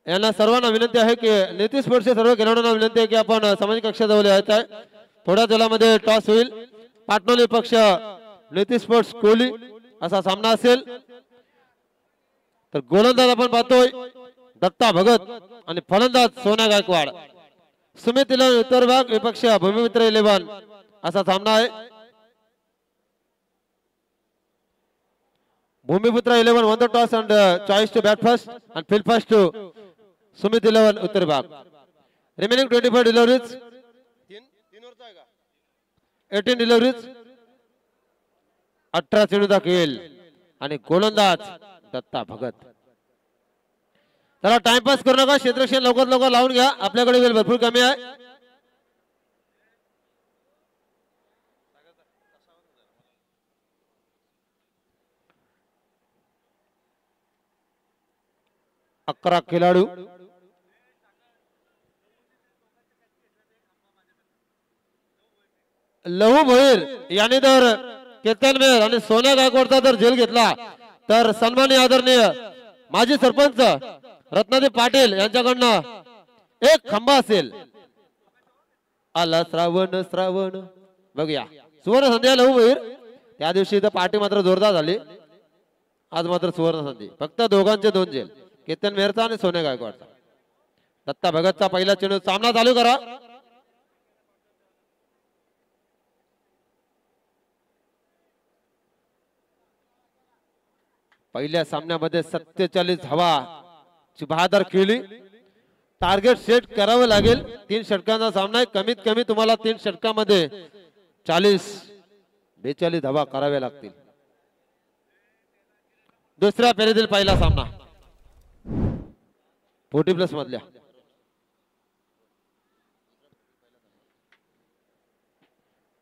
यांना सर्वांना विनंती आहे की नितीश स्पोर्ट्सचे सर्व खेळाडूंना विनंती आहे की आपण सामाजिक कक्षाजवळ यायचं आहे। थोड्या वेळामध्ये टॉस होईल। पाटणोली पक्ष नितीश स्पोर्ट्स कोहली असा सामना असेल। तर गोलंदाज आपण पाहतोय दत्ता भगत आणि फलंदाज सोन्या गायकवाड। सुमित इलेव्हन उत्तर विभाग विपक्ष भूमिमित्र 11 असा सामना आहे। भूमिपुत्र 11 won the toss and choice to bat first and field first to Sumit 11 उत्तर विभाग। Remaining 24 deliveries 18 deliveries 18 चेंडूचा खेळ आणि गोलंदाज दत्ता भगत। चला टाइमपास करू नका, क्षेत्ररक्षण लवकर लवकर लावून घ्या, आपल्याकडे वेळ भरपूर कमी आहे। अकरा खेळाडू लहू भोईर यांनी जर केतन मेहर आणि सोन्या गायकवाडचा जर झेल घेतला तर सन्माननीय आदरणीय माजी सरपंच रत्नादेव पाटील यांच्याकडनं एक खंबा असेल। आला श्रावण श्रावण बघूया सुवर्ण संधी लहू भोईर। त्या दिवशी तर पार्टी मात्र जोरदार झाली, आज मात्र सुवर्ण संधी। फक्त दोघांचे 2 झेल, केतन मेहरचा आणि सोन्या गायकवाडचा। दत्ता भगतचा पहिला चेंडू, सामना चालू करा। पहिल्या सामन्यामध्ये 47 धावा ची बहादर खेळली। टार्गेट सेट करावे लागेल। 3 षटकांचा सामना आहे, कमीत कमी तुम्हाला 3 षटकामध्ये 42 धावा कराव्या लागतील। दुसऱ्या फेरीतील पहिला सामना 40+ मधल्या।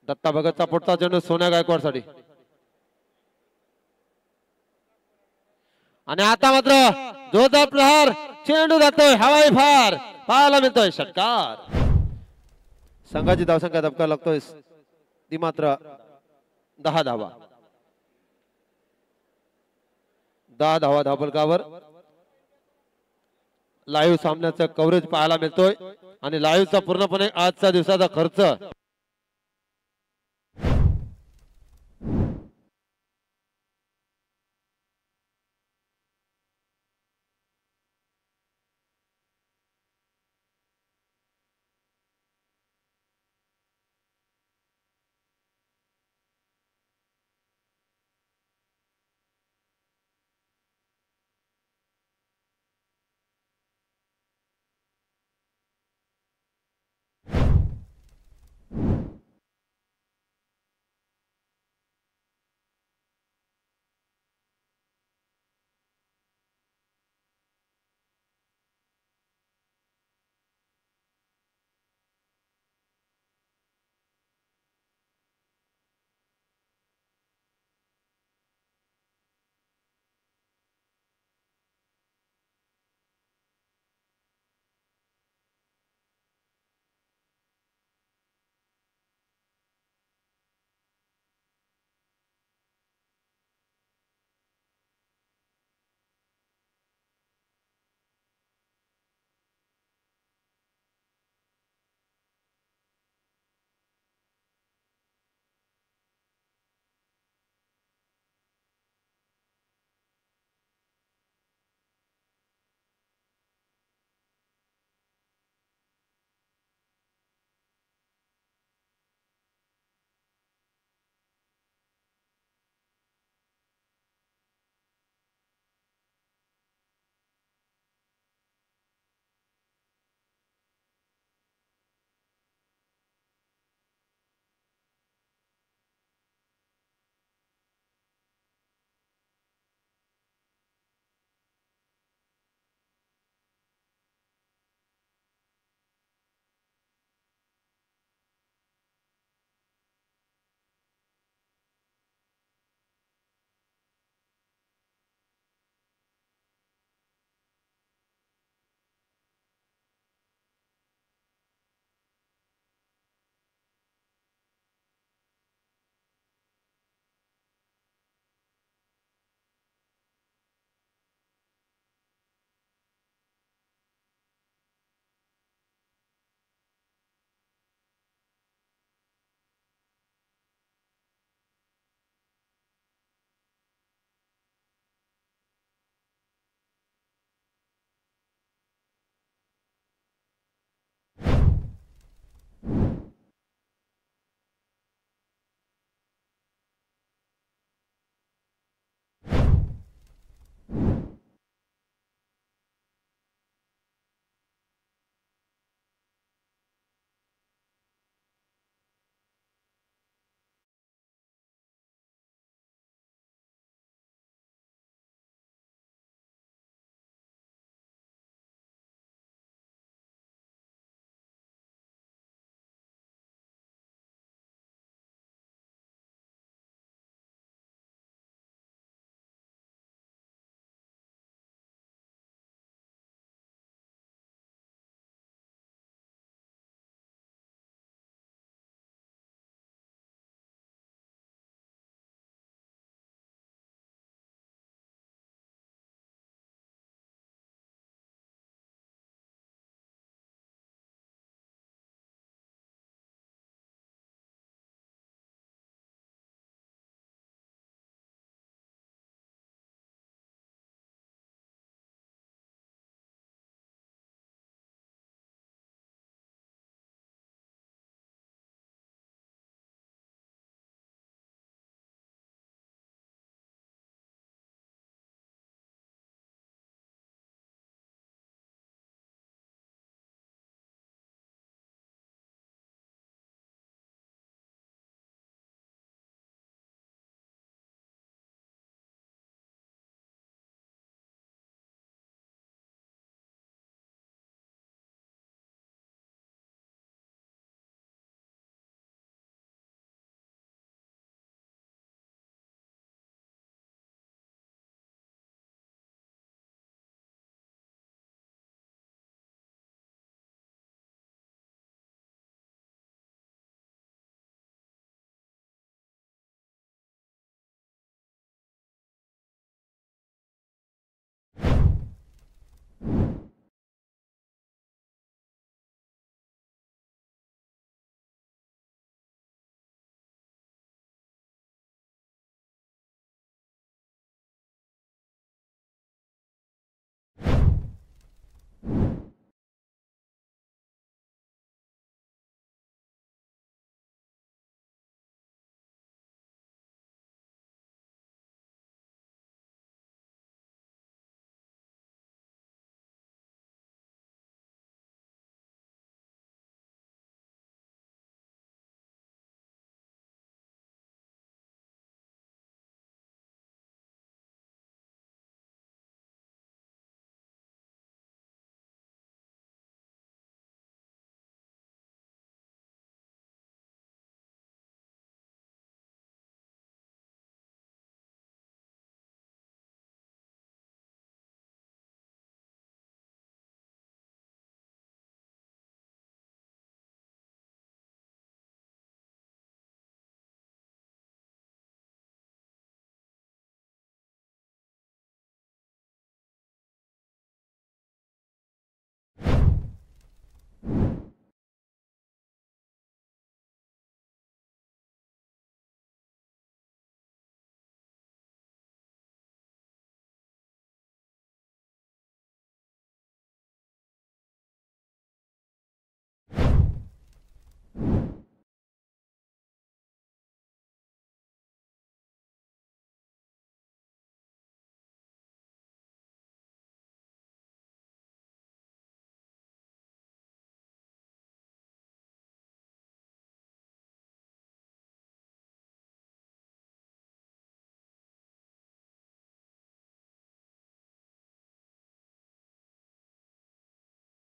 दत्ता भगतचा पुढचा चेंडू सोन्या गायकवाड साठी आणि आता मात्र जोरदार प्रहार, चेंडू जातोय हवाई फार, पाहायला मिळतोय षटकार। संघाची धावसंख्या धक्का लागतोय ती मात्र 10 धावा। 10 धावा धावफलकावर। लाईव्ह सामन्याचं कव्हरेज पाहायला मिळतोय आणि लाईव्हचा पूर्णपणे आजच्या दिवसाचा खर्च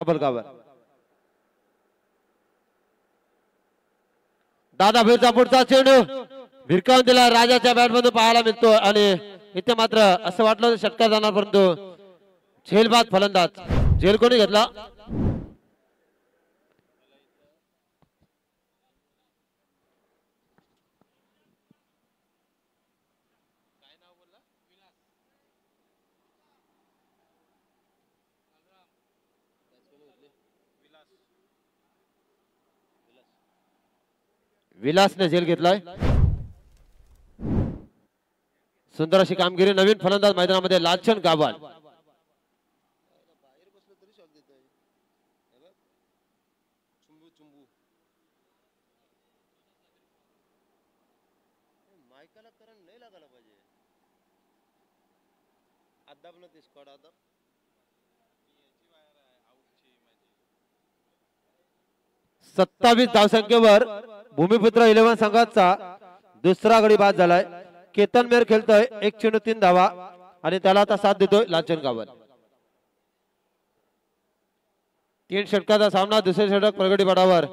फलकावर दादा भीरचा पुढचा चेंडू भिरकावून दिला राजाच्या बॅट मधून पाहायला मिळतो आणि इथे मात्र असं वाटलं षटकार जाणार परंतु झेलबाद फलंदाज झेल कोणी घेतला विलासने झेल घेतलाय सुंदर अशी कामगिरी नवीन फलंदाज मैदानामध्ये लालचंद गावाल सत्तावीस धावसंख्येवर भूमिपुत्र 11 संघाचा दुसरा गडी बाद झालाय केतन मेर खेळतोय 1 चेंडू 3 धावा आणि त्याला आता साथ देतोय लालचंद गावाल 3 षटकाचा सामना दुसरे षटक प्रगती पडावर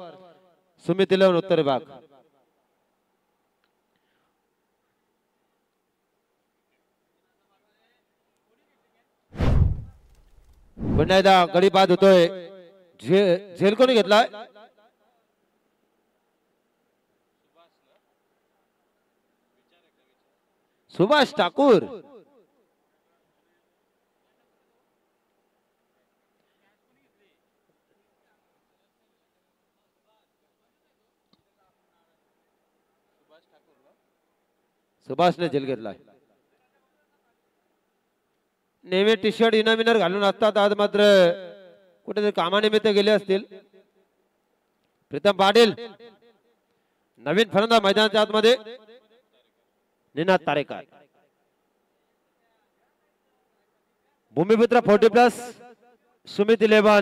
सुमित 11 उत्तर विभाग पुन्हा एकदा गडी बाद होतोय झेल कोणी घेतलाय सुभाष ठाकूर सुभाषने झेल घेतलाय नेहमी टी शर्ट इनर घालून असतात आज मात्र कुठेतरी कामानिमित्त गेले असतील प्रीतम पाटील नवीन फलंदाज मैदानाच्या आतमध्ये निनाद तारेकर भूमिपुत्र 40+ सुमित 11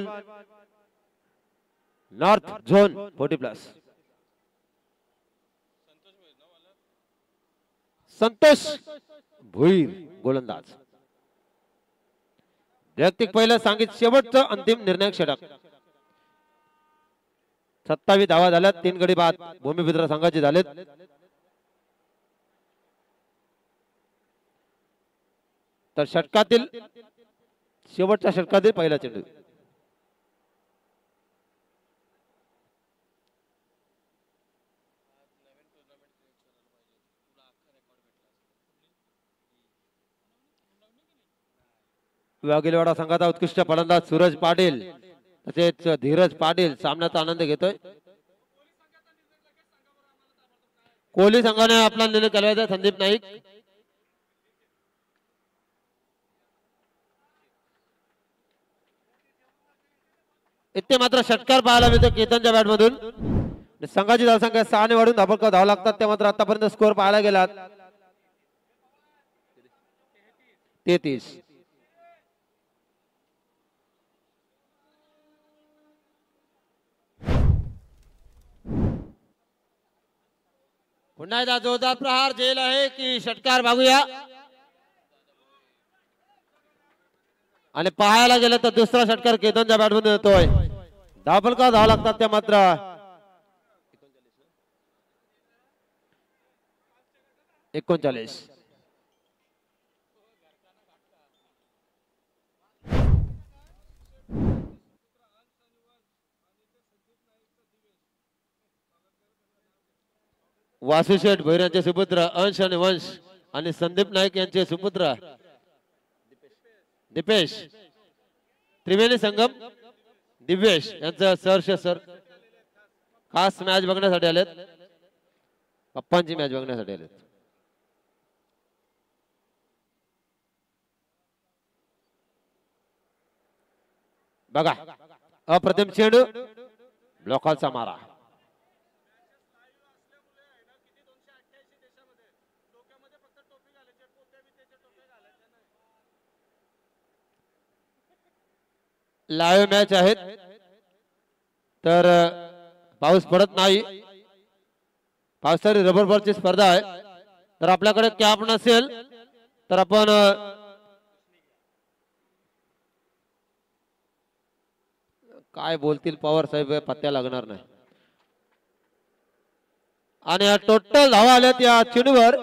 नॉर्थ झोन 40+ संतोष भुईर गोलंदाज वैयक्तिक पहिलं सांगित शेवटचं अंतिम निर्णायक षटक 27 धावा झाल्यात 3 गडी बाद भूमिपुत्र संघाचे झालेत तर षटकातील शेवटच्या षटकातील पहिला चेंडू वाघेलवाडा संघाचा उत्कृष्ट फलंदाज सूरज पाटील तसेच धीरज पाटील सामन्याचा आनंद घेतोय कोहली संघाने आपला निर्णय केला संदीप नाईक इथे मात्र षटकार पाहायला मिळतो केतनच्या बॅट मधून संघाची धावसंख्या 6 ने वाढून धावा लागतात त्या मात्र आतापर्यंत स्कोअर पाहायला गेलात 33 पुन्हा एकदा जोरदार प्रहार झेल आहे की षटकार बघूया आणि पाहायला गेलं तर दुसरा षटकार केतनच्या बॅट मधून येतोय धावफलका धावा लागतात त्या मात्र 39 वासुशेठ भैर यांचे सुपुत्र अंश आणि वंश आणि संदीप नाईक यांचे सुपुत्र दीपेश त्रिवेणी संगम दिव्येश यांचं सहर्ष सर खास मॅच बघण्यासाठी आलेत पप्पांची मॅच बघण्यासाठी आलेत बघा अप्रतिम चेंडू ब्लॉकाचा मारा लाईव्ह मॅच आहेत तर पाऊस पडत नाही पावसाळी रबर बॉलची स्पर्धा आहे तर आपल्याकडे कॅप नसेल तर आपण काय बोलतील पवार साहेब पत्त्या लागणार नाही. आणि टोटल धावा आल्यात या चेंडूवर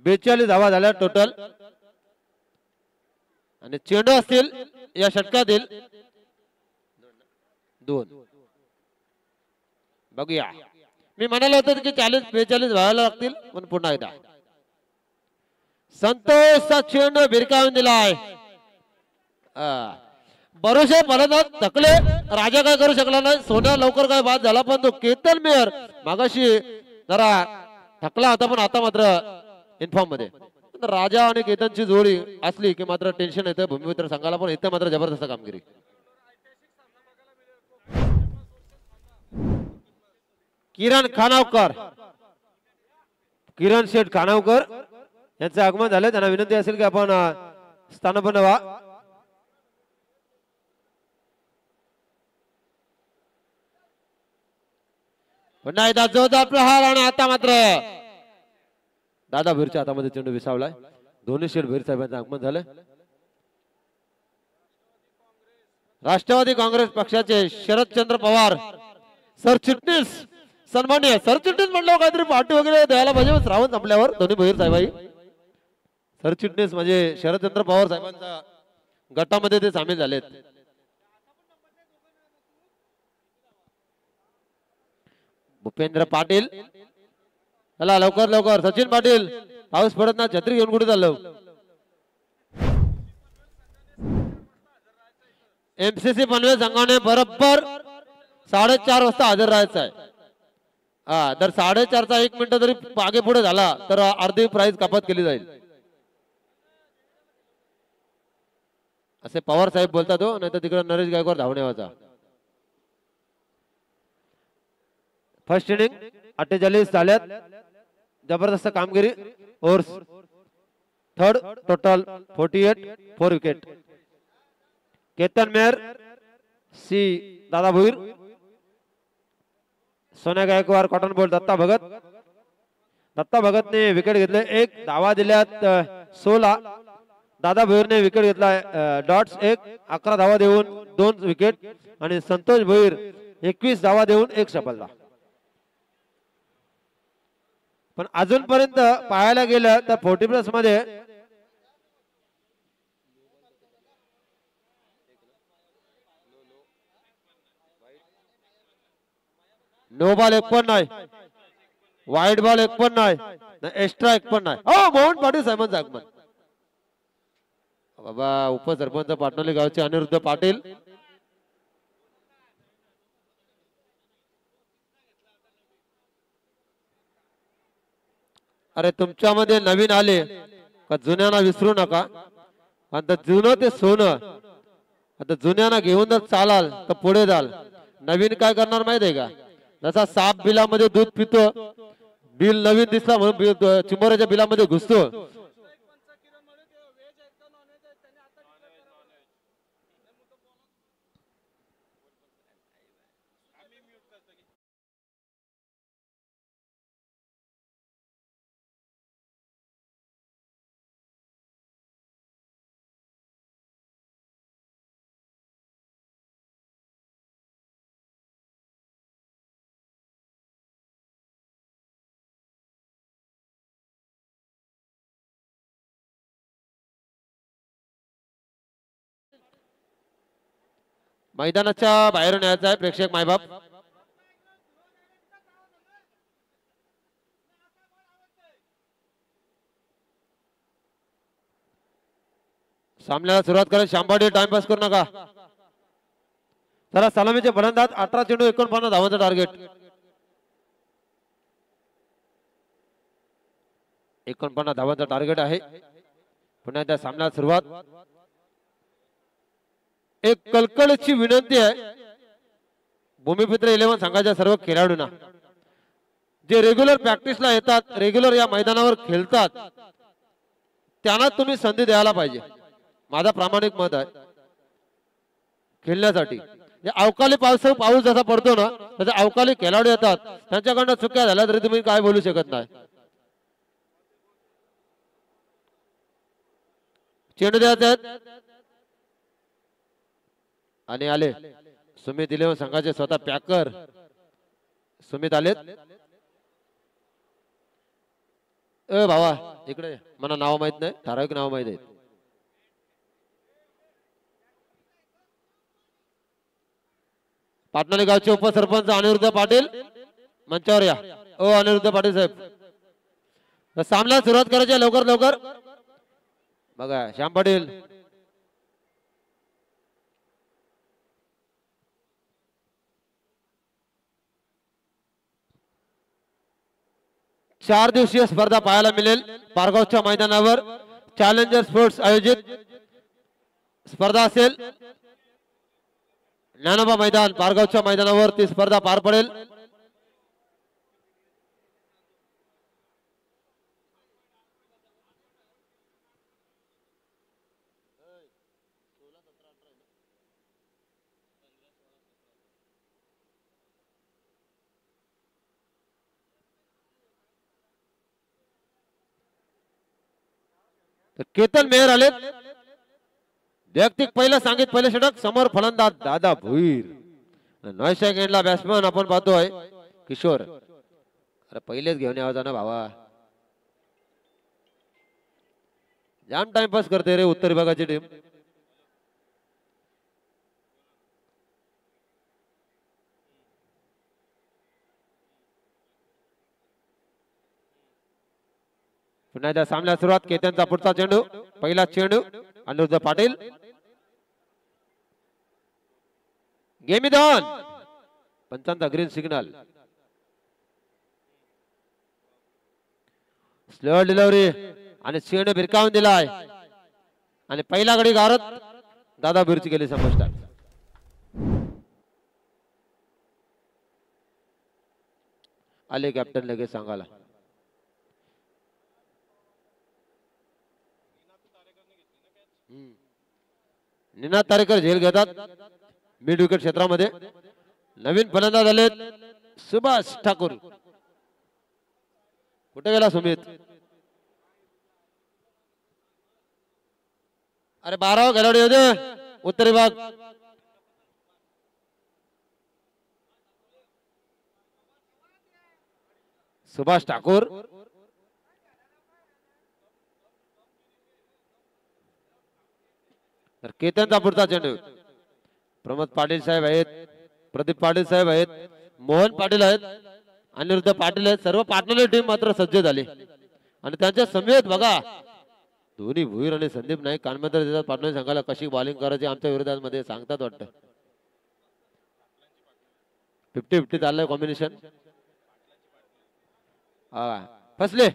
42 धावा झाल्या टोटल. आणि चेंडू असतील या षटकातील 2. बघूया, मी म्हणालो होतो की 40-42 व्हायला लागतील, पण पुन्हा एकदा संतोषचा चेंडू भिरकावून दिलाय. भरोसे फलंदाज थकले, राजा काय करू शकला नाही. सोन्या लवकर काय बाद झाला, पण तो केतन मेहर मागाशी जरा थकला होता, पण आता मात्र इन्फॉर्म मध्ये. राजा आणि केतनची जोडी असली की मात्र टेन्शन येतं भूमिपुत्र संघाला, पण इथे मात्र जबरदस्त कामगिरी. किरण खानावकर, किरण शेठ खानावकर यांचे आगमन झाले. त्यांना विनंती असेल की आपण स्थानपन्न व्हा. पुन्हा एकदा जोरदार प्रहार. आणि आता मात्र दादा भैरच्या हातामध्ये चेंडू विसावलाय. दोन्ही शेठ भैर साहेबांचं आगमन झालं. राष्ट्रवादी काँग्रेस पक्षाचे शरदचंद्र पवार सरचिटणीस, सन्माननीय सरचिटणीस म्हटलं काहीतरी पार्टी वगैरे द्यायला पाहिजे श्रावण संपल्यावर. दोन्ही भैर साहेबाई सरचिटणीस म्हणजे शरदचंद्र पवार साहेबांच्या गटामध्ये ते सामील झालेत. भूपेंद्र पाटील, चला लवकर लवकर. सचिन पाटील, पाऊस पडत ना, छत्री घेऊन कुठे चाललो. एमसीसी पनवेल संघाने बरोबर 4:30 वाजता हजर राहायचं आहे. तर 4:30चा 1 मिनिट जरी मागे पुढे झाला तर अर्धी प्राइस कपात केली जाईल, असे पवार साहेब बोलतात. हो, नाही तर तिकडे नरेश गायकवाड धावून यावाचा. फर्स्ट इनिंग 48 झाल्यात, जबरदस्त कामगिरी. Overs third total 48, 4 wicket. Ketan Mehar, C Dada Bhoir, Sonya Gaikwad, caught and bowled Datta Bhagat. Datta भगतने विकेट घेतले, 1 धावा दिल्यात 16. दादा भोईरने विकेट घेतला डॉट्स 1, 11 धावा देऊन 2 विकेट. आणि संतोष भोईर 21 धावा देऊन 1 सफलता. पण अजूनपर्यंत पाहायला गेलं तर 40+ मध्ये नो बॉल 1 पण नाही, वाईट बॉल 1 पण नाही, एक्स्ट्रा 1 पण नाही. हो, मोहन पाटील साहेबांचं आगमन. बाबा उपसरपंच पाटणोली गावचे अनिरुद्ध पाटील. अरे तुमच्यामध्ये नवीन आले का जुन्यांना विसरू नका. आता जुनं ते सोनं. आता जुन्यांना घेऊन जर चालाल तर पुढे जाल. नवीन काय करणार माहित आहे का, जसा साप बिलामध्ये दूध पितो, बिल नवीन दिसला म्हणून चिंबोऱ्याच्या बिलामध्ये घुसतो. मैदानाच्या बाहेरून यायचा आहे प्रेक्षक मायबाप. सामन्याला सुरुवात करा. शांबाडी टाइमपास करू नका. चला सलामीचे फलंदाज 18 चेंडू 49 धावांचं टार्गेट. 49 धावांचं टार्गेट आहे. पुन्हा त्या सामन्याला सुरुवात. एक कलकलची विनंती आहे भूमिपुत्र 11 संघाच्या सर्व खेळाडूंना, जे रेग्युलर प्रॅक्टिसला येतात, रेग्युलर या मैदानावर खेळतात, त्यांना तुम्ही संधी द्यायला पाहिजे. माझा प्रामाणिक मत आहे. खेळण्यासाठी अवकाळी पाऊस जसा पडतो ना, तसे अवकाळी खेळाडू येतात, त्यांच्याकडनं चुक्या झाल्या तरी तुम्ही काय बोलू शकत नाही. चेंडू द्यायचा आणि आले सुमित 11 संघाचे स्वतः पॅकर सुमित आलेत. ए भावा इकडे मला नाव माहित नाही, ठराविक नाव माहित आहे. पाटणाली गावचे उपसरपंच अनिरुद्ध पाटील मंचावर या. ओ अनिरुद्ध पाटील साहेब सामना सुरुवात करायची लवकर लवकर. बघा श्याम पाटील 4 दिवसीय स्पर्धा पाहायला मिळेल पारगावच्या मैदानावर. चॅलेंजर स्पोर्ट्स आयोजित स्पर्धा असेल. ज्ञानोबा मैदान पारगावच्या मैदानावर ती स्पर्धा पार पडेल. केतन मेहर आले. वैयक्तिक पहिलं सांगित पहिले षटक समोर फलंदाज दादा भुईर. 9 सेकंडला बॅट्समन आपण पाहतोय किशोर. अरे पहिलेच घेऊन यावं ना भावा, जाम टाइमपास करते रे उत्तर विभागाची टीम. पुन्हा एकदा सामन्याला सुरुवात. केतनचा पुढचा चेंडू, पहिला चेंडू Aniruddha Patil. Game is on. पंचांचा ग्रीन सिग्नल. स्लो डिलिव्हरी आणि चेंडू भिरकावून दिलाय आणि पहिला गडी गारत दादा भुईरची गेली समजतात. आले कॅप्टन लगेच सांगायला. निनाद तारेकर झेल घेतात मिड विकेट क्षेत्रामध्ये. नवीन फलंदाज आले सुभाष ठाकूर. कुठे गेला सुमित? अरे 12 खेळाडू होते उत्तर विभाग. सुभाष ठाकूर तर केतनचा पुढचा चेंडू. प्रमोद पाटील साहेब आहेत, प्रदीप पाटील साहेब आहेत, मोहन पाटील आहेत, अनिरुद्ध पाटील आहेत. सर्व पाटणाची टीम मात्र सज्ज झाली आणि त्यांच्या समेत बघा दोन्ही भुईर आणि संदीप नाईक कानमंत्र देतात. पाटणा संघाला कशी बॉलिंग करायची आमच्या विरोधात मध्ये सांगतात वाटतं. 50-50 चाललंय कॉम्बिनेशन. फसले.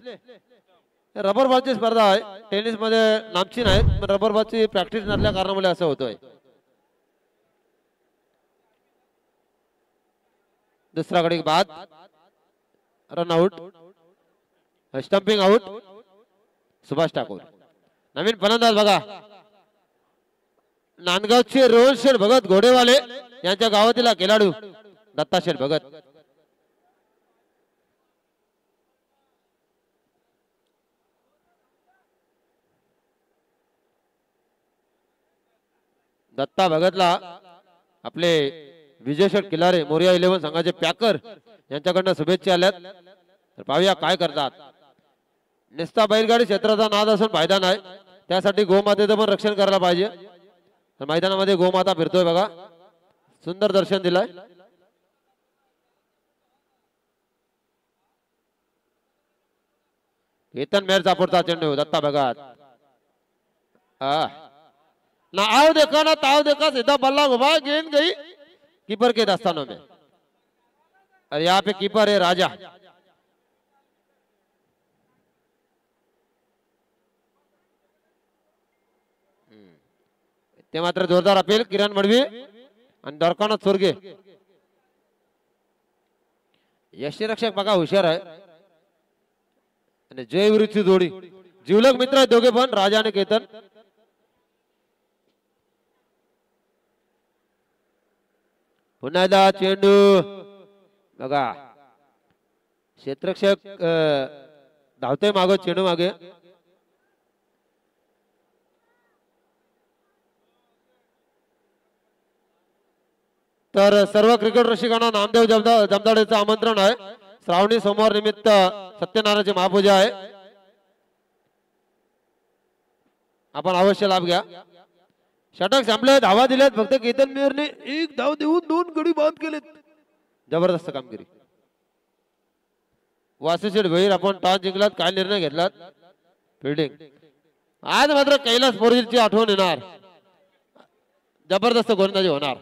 रबर बॉलची स्पर्धा आहे. टेनिस मध्ये नामची नाही पण रबर बॉलची प्रॅक्टिस नसल्या कारणामुळे असं होतोय. दुसरा गडी बाद, run out, stumping out. Subhash Thakur नवीन फलंदाज बघा. नांदगावचे रोहन शेठ भगत घोडेवाले यांच्या गावातील खेळाडू दत्ता शेठ भगत. दत्ता भगतला आपले विजय शेठ किल्लारे मोरिया 11 संघाचे पॅकर यांच्याकडनं शुभेच्छा आल्यात. तर पाहूया काय करतात. निस्ता बैलगाडी क्षेत्राचा नाद असून फायदा नाही, त्यासाठी गोमातेचं पण रक्षण करायला पाहिजे. तर मैदानामध्ये गोमाता फिरतोय बघा, सुंदर दर्शन दिलंय. केतन मेहरचा पुढचा चेंडू दत्ता भगत. ना आओ देखा ना ताव देखा, सीधा बल्ला घुमा, गेंद गई कीपर के दस्तानों में. और यहाँ पे कीपर है राजा. ते मात्र जोरदार अपील किरण मडवी आणि दरकानाथ सोरगे. यष्टीरक्षक बघा हुशार आहे आणि जय विरुद्धची जोडी जीवलग मित्र आहेत दोघे पण, राजा आणि केतन. पुन्हा एकदा चेंडू बघा. क्षेत्ररक्षक धावतोय मागो, चेंडू मागे. तर सर्व क्रिकेट रसिकांना नामदेव जमदाडेचं आमंत्रण आहे. श्रावणी सोमवार निमित्त सत्यनारायणाची महापूजा आहे. आपण अवश्य लाभ घ्या. षटक संपले, धावा दिल्यात. फक्त केतन मेहरने एक धाव देऊन 2 गडी बाद केलेत. जबरदस्त कामगिरी. वासुशेठ भैर आपण टॉस जिंकलात, काय निर्णय घेतलात? फिल्डिंग. आज मात्र कैलास पोरीची आठवण येणार. जबरदस्त गोलंदाजी होणार.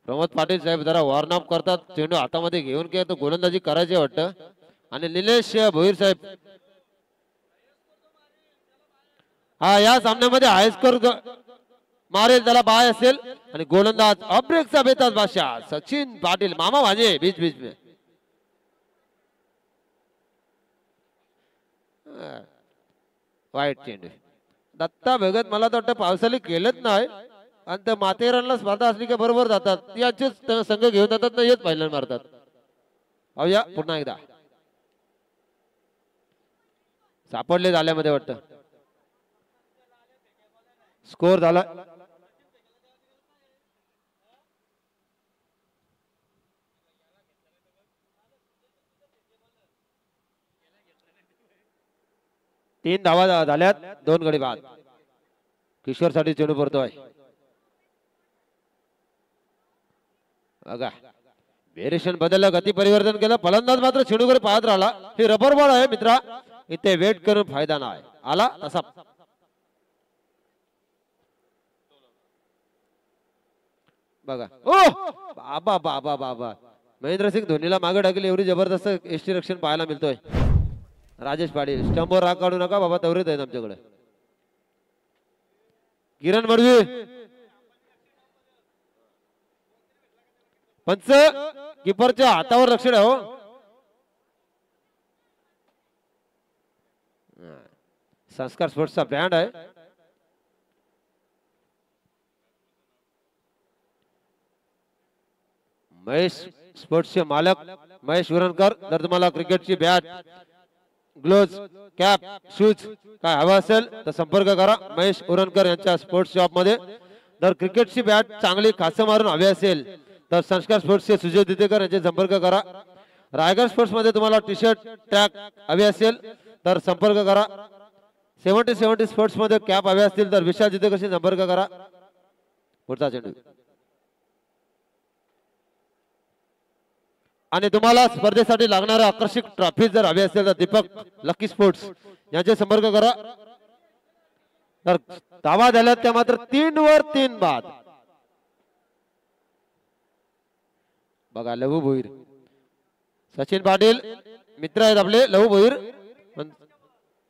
प्रमोद पाटील साहेब जरा वॉर्न अप करतात. चेंडू हातामध्ये घेऊन काय तो गोलंदाजी करायची वाटतं. आणि निलेश भोईर साहेब हा या सामन्यामध्ये हायस्कोर मारेल त्याला बाय असेल. आणि गोलंदाज अब्रेकचा बेताज बादशाह सचिन पाटील मामा भाजे बीच बीच में वाईट चेंडू. दत्ता भगत मला तर वाटतं पावसाळी केलंच नाही. आणि त्या माथेरानला स्पर्धा असली की बरोबर जातात. याचेच संघ घेऊन जातात ना, हेच पहिल्यांदा मारतात. पाहूया पुन्हा एकदा. सापडले झाल्यामध्ये वाटतं. स्कोर झाला 3 धावा झाल्यात. 2 गडी बाद. किशोर साठी चेंडू पडतोय. बघा व्हेरिएशन बदललं, गती परिवर्तन केलं. फलंदाज मात्र चेंडूकडे पाहत राहिला. हे रबर बॉल आहे मित्रा, इथे वेट करून फायदा नाही. आला तसा बघा. ओ बाबा बाबा बाबा, महेंद्रसिंग धोनीला मागे टाकली. एवढी जबरदस्त एसटी रक्षण पाहायला मिळतोय. राजेश पाटील स्टंपवर राग काढू नका बाबा, तवरीत आहेत आमच्याकडे. किरण मडवी पंच किपरच्या हातावर लक्ष द्या हो. संस्कार स्पोर्ट्सचा ब्रँड आहे. महेश स्पोर्ट्सचे मालक महेश उरणकर. जर तुम्हाला क्रिकेटची बॅट, ग्लोव्ज, कॅप, शूज काय हवा असेल तर संपर्क करा महेश उरणकर यांच्या स्पोर्ट्स शॉप मध्ये. जर क्रिकेटची बॅट चांगली खास मारून हवी असेल तर संस्कार स्पोर्ट्सचे सुजय दितेकर यांचे संपर्क करा. रायगड स्पोर्ट्स मध्ये तुम्हाला टी शर्ट, ट्रॅक हवे असेल तर संपर्क करा. 70 स्पोर्ट्स मध्ये कॅप हवे असतील तर विशाल दितेकरशी संपर्क करा. पुढचा चेंडू. आणि तुम्हाला स्पर्धेसाठी लागणारे आकर्षक ट्रॉफी जर हवे असेल तर दीपक लकी स्पोर्ट्स यांचे संपर्क करा. तर धावा झाल्यात त्या मात्र 3 वर 3 बाद. बघा लहू भोईर, सचिन पाटील मित्र आहेत आपले लहू भोईर.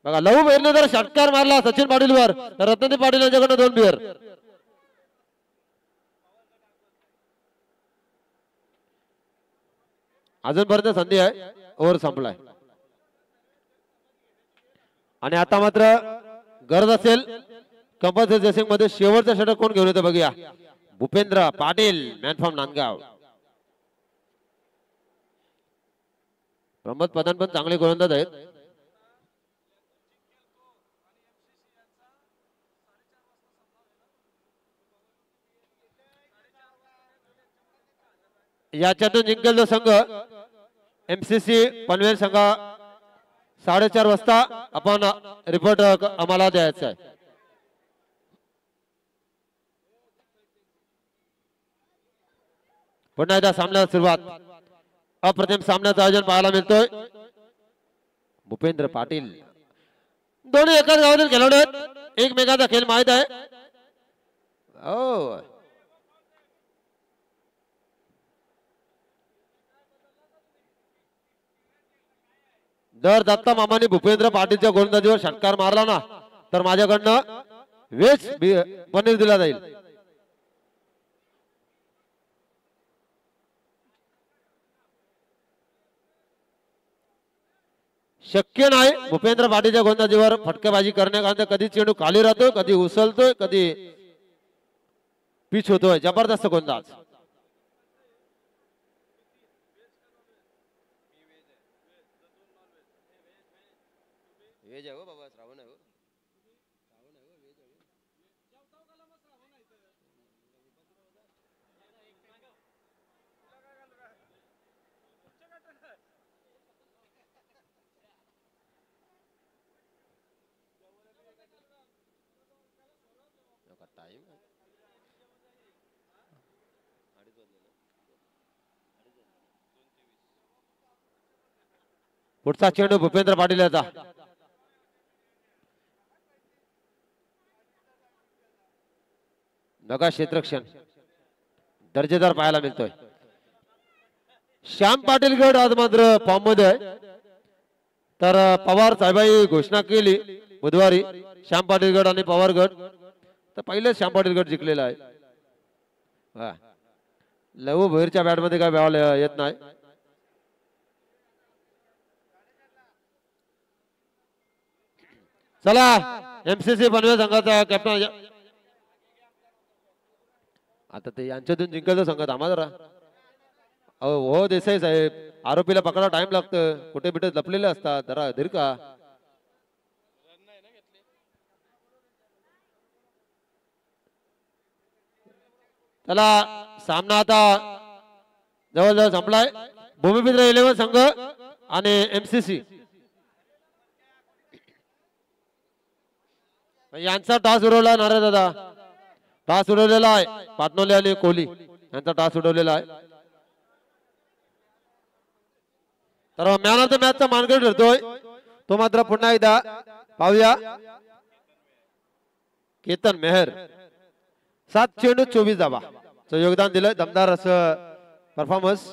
बघा लहू भोईरने जर षटकार मारला सचिन पाटील वर तर रत्नदीप पाटील यांच्याकडनं 2 बिअर. अजूनपर्यंत संधी आहे. ओव्हर संपलाय. आणि आता मात्र गरज असेल कंपल्सरी ड्रेसिंग मध्ये शेवटचा षटक कोण घेऊन येतो बघूया. Bhupendra Patil man from Nandgaon. प्रमोद पदान पण चांगले गोलंदाज आहेत. याच्यातून जिंकेल जो संघ एमसीसी पनवेल संघ 4:30 वाजता आपण रिपोर्ट आम्हाला द्यायचा आहे. पुन्हा एकदा सामन्याला सुरुवात. अप्रतिम सामन्याचं आयोजन पाहायला मिळतोय. भूपेंद्र पाटील दोन्ही एकाच गावातील खेळाडू आहेत. एकमेकांचा खेळ माहित आहे. ओ जर दत्ता मामाने भूपेंद्र पाटीलच्या गोलंदाजीवर षटकार मारला ना तर माझ्याकडनं वेज पनीर दिला जाईल. शक्य नाही भूपेंद्र पाटीलच्या गोलंदाजीवर फटकेबाजी करण्याकरता. कधी चेंडू खाली राहतोय, कधी उचलतोय, कधी पिच होतोय. जबरदस्त गोलंदाज. पुढचा चेंडू भूपेंद्र पाटील याचा नका क्षेत्रक्षण दर्जेदार पाहायला मिळतोय. श्याम पाटील गड आज मात्र फॉर्म मध्ये आहे. तर पवार साहेबांनी घोषणा केली बुधवारी श्याम पाटील गड आणि पवार गड. तर पहिले श्याम पाटील गड जिंकलेला आहे. लहू भोईरच्या बॅट मध्ये काय व्याव येत नाही. चला एमसीसी पनवेल संघाचा कॅप्टन आता ते यांच्यातून जिंकायचं संघ थांबा जरा. हो देसाई साहेब आरोपीला पकडा टाइम लागतं. कुठे बिठे लपलेले असतात जरा धीर का. चला सामना आता जवळजवळ संपलाय. भूमिपुत्र 11 संघ आणि एमसीसी यांचा टॉस उडवला नारे दादा. टॉस उडवलेला आहे पाटणोले आणि कोहली यांचा टॉस उडवलेला आहे. तर मॅन ऑफ द मॅचचा मानकरी ठरतोय तो मात्र पुन्हा एकदा पाहूया. केतन मेहर 7 चेंडू 24 धावा योगदान दिलं. दमदार असं परफॉर्मन्स